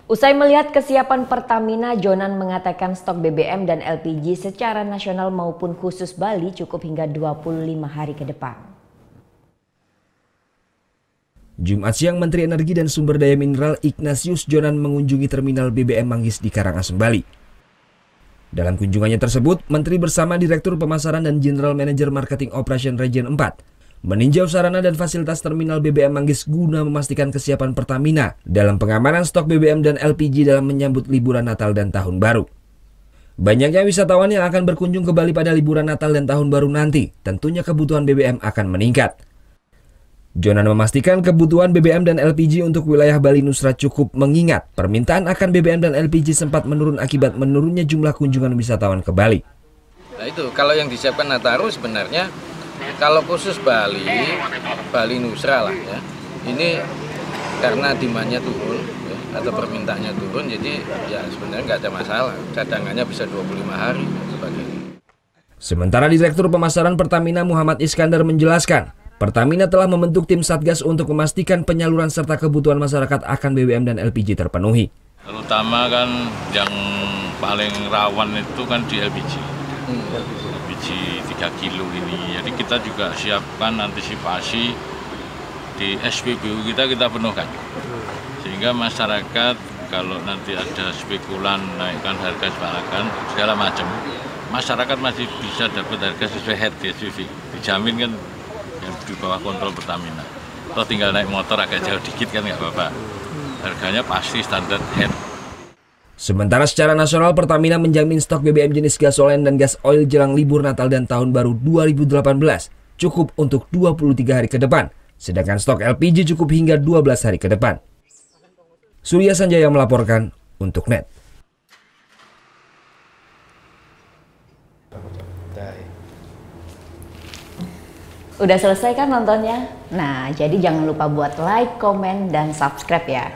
Usai melihat kesiapan Pertamina, Jonan mengatakan stok BBM dan LPG secara nasional maupun khusus Bali cukup hingga 25 hari ke depan. Jumat siang, Menteri Energi dan Sumber Daya Mineral Ignatius Jonan mengunjungi terminal BBM Manggis di Karangasem, Bali. Dalam kunjungannya tersebut, Menteri bersama Direktur Pemasaran dan General Manager Marketing Operation Region 4 meninjau sarana dan fasilitas terminal BBM Manggis guna memastikan kesiapan Pertamina dalam pengamanan stok BBM dan LPG dalam menyambut liburan Natal dan Tahun Baru. Banyaknya wisatawan yang akan berkunjung ke Bali pada liburan Natal dan Tahun Baru nanti, tentunya kebutuhan BBM akan meningkat. Jonan memastikan kebutuhan BBM dan LPG untuk wilayah Bali Nusra cukup, mengingat permintaan akan BBM dan LPG sempat menurun akibat menurunnya jumlah kunjungan wisatawan ke Bali. Nah itu, kalau yang disiapkan Nataru sebenarnya, kalau khusus Bali Nusra lah ya, ini karena demandnya turun ya, atau permintaannya turun, jadi ya sebenarnya nggak ada masalah, cadangannya bisa 25 hari dan sebagainya. Sementara Direktur Pemasaran Pertamina Muhammad Iskandar menjelaskan, Pertamina telah membentuk tim Satgas untuk memastikan penyaluran serta kebutuhan masyarakat akan BBM dan LPG terpenuhi. Terutama kan yang paling rawan itu kan di LPG. LPG 3 kilo ini. Jadi kita juga siapkan antisipasi di SPBU kita penuhkan. Sehingga masyarakat kalau nanti ada spekulan naikkan harga segala macam, masyarakat masih bisa dapat harga sesuai head SPV. Dijamin kan yang di bawah kontrol Pertamina. Atau tinggal naik motor agak jauh dikit kan nggak apa-apa. Harganya pasti standar head. Sementara secara nasional Pertamina menjamin stok BBM jenis gasolen dan gas oil jelang libur Natal dan Tahun Baru 2018 cukup untuk 23 hari ke depan, sedangkan stok LPG cukup hingga 12 hari ke depan. Surya Sanjaya melaporkan untuk NET. Udah selesai kan nontonnya? Nah, jadi jangan lupa buat like, komen, dan subscribe ya.